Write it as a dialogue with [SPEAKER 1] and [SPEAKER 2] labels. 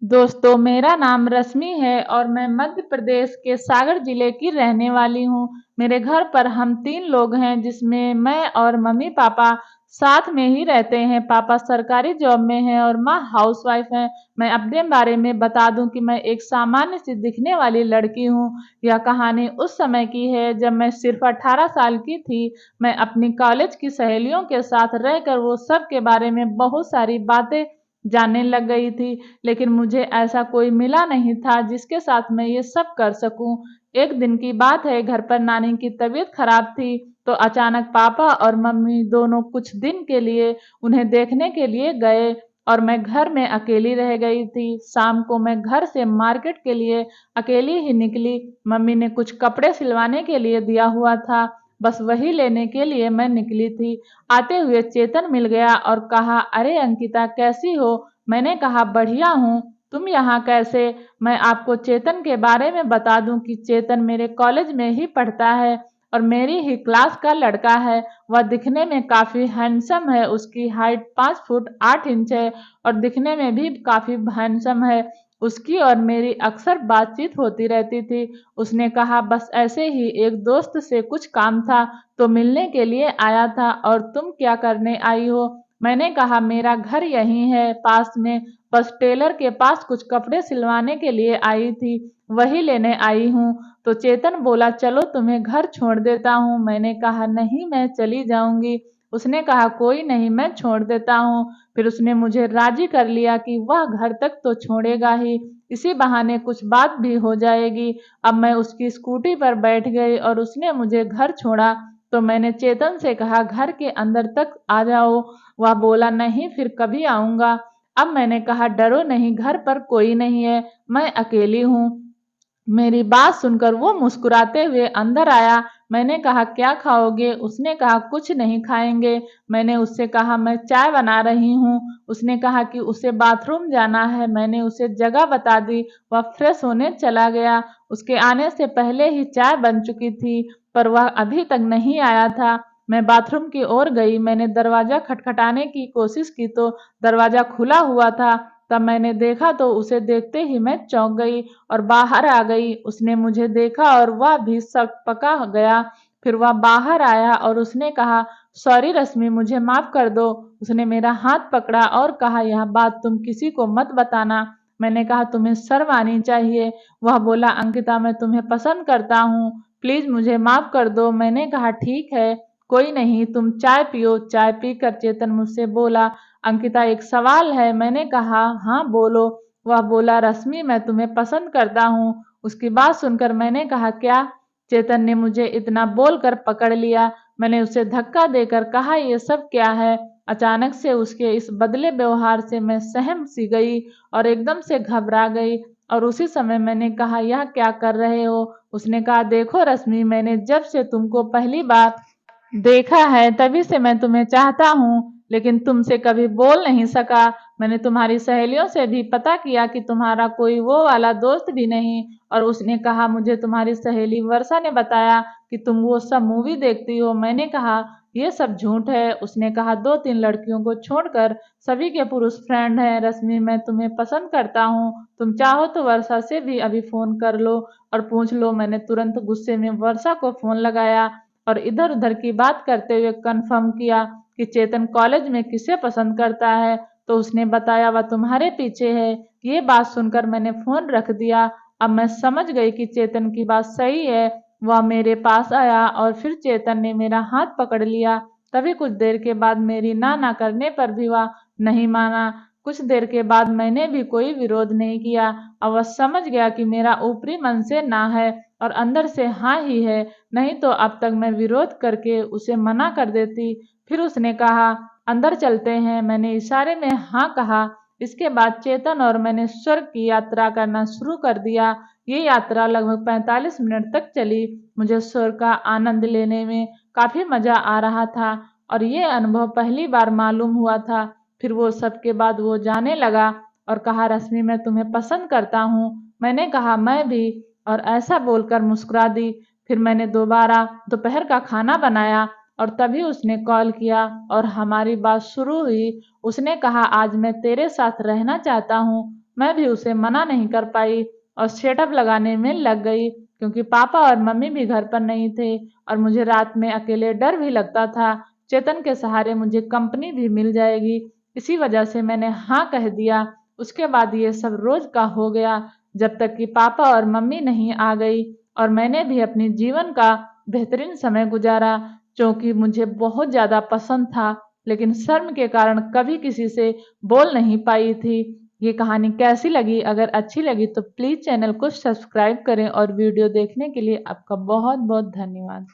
[SPEAKER 1] दोस्तों, मेरा नाम रश्मि है और मैं मध्य प्रदेश के सागर जिले की रहने वाली हूँ। मेरे घर पर हम 3 लोग हैं, जिसमें मैं और मम्मी-पापा साथ में ही रहते हैं। पापा सरकारी जॉब में हैं और माँ हाउसवाइफ हैं। मैं अपने बारे में बता दूँ कि मैं एक सामान्य सी दिखने वाली लड़की हूँ। यह कहानी उस समय की है जब मैं सिर्फ 18 साल की थी। मैं अपनी कॉलेज की सहेलियों के साथ रहकर वो सब के बारे में बहुत सारी बातें जानने लग गई थी। लेकिन मुझे ऐसा कोई मिला नहीं था जिसके साथ मैं ये सब कर सकूं। एक दिन की बात है, घर पर नानी की तबीयत खराब थी, तो अचानक पापा और मम्मी दोनों कुछ दिन के लिए उन्हें देखने के लिए गए और मैं घर में अकेली रह गई थी। शाम को मैं घर से मार्केट के लिए अकेली ही निकली। मम्मी ने कुछ कपड़े सिलवाने के लिए दिया हुआ था, बस वही लेने के लिए मैं निकली थी। आते हुए चेतन मिल गया और कहा, अरे अंकिता, कैसी हो? मैंने कहा, बढ़िया हूँ। तुम यहाँ कैसे? मैं आपको चेतन के बारे में बता दूं कि चेतन मेरे कॉलेज में ही पढ़ता है और मेरी ही क्लास का लड़का है। वह दिखने में काफी हैंडसम है। उसकी हाइट 5 फुट 8 इंच है और दिखने में भी काफी हैंडसम है। उसकी और मेरी अक्सर बातचीत होती रहती थी। उसने कहा, बस ऐसे ही एक दोस्त से कुछ काम था तो मिलने के लिए आया था। और तुम क्या करने आई हो? मैंने कहा, मेरा घर यहीं है पास में, बस टेलर के पास कुछ कपड़े सिलवाने के लिए आई थी, वही लेने आई हूँ। तो चेतन बोला, चलो तुम्हें घर छोड़ देता हूँ। मैंने कहा, नहीं, मैं चली जाऊंगी। उसने कहा, कोई नहीं, मैं छोड़ देता हूँ। फिर उसने मुझे राजी कर लिया कि वह घर तक तो छोड़ेगा ही, इसी बहाने कुछ बात भी हो जाएगी। अब मैं उसकी स्कूटी पर बैठ गई और उसने मुझे घर छोड़ा। तो मैंने चेतन से कहा, घर के अंदर तक आ जाओ। वह बोला, नहीं, फिर कभी आऊंगा। अब मैंने कहा, डरो नहीं, घर पर कोई नहीं है, मैं अकेली हूँ। मेरी बात सुनकर वो मुस्कुराते हुए अंदर आया। मैंने कहा, क्या खाओगे? उसने कहा, कुछ नहीं खाएंगे। मैंने उससे कहा, मैं चाय बना रही हूँ। उसने कहा कि उसे बाथरूम जाना है। मैंने उसे जगह बता दी। वह फ्रेश होने चला गया। उसके आने से पहले ही चाय बन चुकी थी, पर वह अभी तक नहीं आया था। मैं बाथरूम की ओर गई। मैंने दरवाजा खटखटाने की कोशिश की तो दरवाजा खुला हुआ था। तब मैंने देखा तो उसे देखते ही मैं चौंक गई और बाहर आ गई। उसने मुझे देखा और वह भी सकपका गया। फिर वह बाहर आया और उसने कहा, सॉरी रश्मि, मुझे माफ कर दो। उसने मेरा हाथ पकड़ा और कहा, यह बात तुम किसी को मत बताना। मैंने कहा, तुम्हें शर्म आनी चाहिए। वह बोला, अंकिता, मैं तुम्हें पसंद करता हूँ, प्लीज मुझे माफ कर दो। मैंने कहा, ठीक है, कोई नहीं, तुम चाय पियो। चाय पीकर चेतन मुझसे बोला, अंकिता, एक सवाल है। मैंने कहा, हाँ बोलो। वह बोला, रश्मि, मैं तुम्हें पसंद करता हूँ। उसकी बात सुनकर मैंने कहा, क्या? चेतन ने मुझे इतना बोलकर पकड़ लिया। मैंने उसे धक्का देकर कहा, ये सब क्या है? अचानक से उसके इस बदले व्यवहार से मैं सहम सी गई और एकदम से घबरा गई। और उसी समय मैंने कहा, यह क्या कर रहे हो? उसने कहा, देखो रश्मि, मैंने जब से तुमको पहली बार देखा है तभी से मैं तुम्हें चाहता हूँ, लेकिन तुमसे कभी बोल नहीं सका। मैंने तुम्हारी सहेलियों से भी पता किया कि तुम्हारा कोई वो वाला दोस्त भी नहीं। और उसने कहा, मुझे तुम्हारी सहेली वर्षा ने बताया कि तुम वो सब मूवी देखती हो। मैंने कहा, ये सब झूठ है। उसने कहा, 2-3 लड़कियों को छोड़कर सभी के पुरुष फ्रेंड हैं। रश्मि, मैं तुम्हें पसंद करता हूँ। तुम चाहो तो वर्षा से भी अभी फोन कर लो और पूछ लो। मैंने तुरंत गुस्से में वर्षा को फोन लगाया और इधर उधर की बात करते हुए कंफर्म किया कि चेतन कॉलेज में किसे पसंद करता है। तो उसने बताया, वह तुम्हारे पीछे है। ये बात सुनकर मैंने फोन रख दिया। अब मैं समझ गई कि चेतन की बात सही है। वह मेरे पास आया और फिर चेतन ने मेरा हाथ पकड़ लिया। तभी कुछ देर के बाद मेरी ना करने पर भी वह नहीं माना। कुछ देर के बाद मैंने भी कोई विरोध नहीं किया। अब वह समझ गया कि मेरा ऊपरी मन से ना है और अंदर से हाँ ही है, नहीं तो अब तक मैं विरोध करके उसे मना कर देती। फिर उसने कहा, अंदर चलते हैं। मैंने इशारे में हाँ कहा। इसके बाद चेतन और मैंने स्वर्ग की यात्रा करना शुरू कर दिया। ये यात्रा लगभग 45 मिनट तक चली। मुझे स्वर्ग का आनंद लेने में काफी मजा आ रहा था और ये अनुभव पहली बार मालूम हुआ था। फिर वो सबके बाद वो जाने लगा और कहा, रश्मि, मैं तुम्हें पसंद करता हूँ। मैंने कहा, मैं भी, और ऐसा बोलकर मुस्कुरा दी। फिर मैंने दोबारा दोपहर का खाना बनाया और तभी उसने कॉल किया और हमारी बात शुरू हुई। उसने कहा, आज मैं तेरे साथ रहना चाहता हूँ। मैं भी उसे मना नहीं कर पाई और सेटअप लगाने में लग गई, क्योंकि पापा और मम्मी भी घर पर नहीं थे और मुझे रात में अकेले डर भी लगता था। चेतन के सहारे मुझे कंपनी भी मिल जाएगी, इसी वजह से मैंने हाँ कह दिया। उसके बाद ये सब रोज का हो गया, जब तक कि पापा और मम्मी नहीं आ गई और मैंने भी अपने जीवन का बेहतरीन समय गुजारा, जो कि मुझे बहुत ज़्यादा पसंद था, लेकिन शर्म के कारण कभी किसी से बोल नहीं पाई थी। ये कहानी कैसी लगी? अगर अच्छी लगी तो प्लीज़ चैनल को सब्सक्राइब करें और वीडियो देखने के लिए आपका बहुत बहुत धन्यवाद।